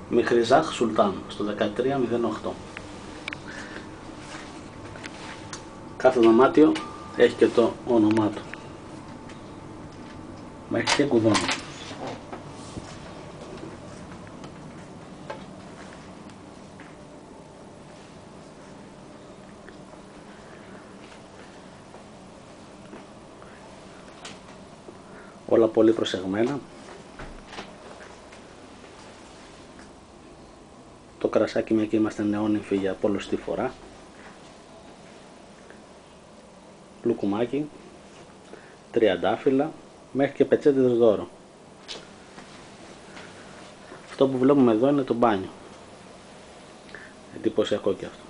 Μιχριζάχ Σουλτάν στο 1308. Κάθε δωμάτιο έχει και το όνομά του. Μέχρι και κουδόνι. Όλα πολύ προσεγμένα. Το κρασάκι, μια και είμαστε νεόνυμφοι για πολλωστή φορά. Λουκουμάκι, τριαντάφυλλα, μέχρι και πετσέτιδες δώρο. Αυτό που βλέπουμε εδώ είναι το μπάνιο. Εντυπωσιακό και αυτό.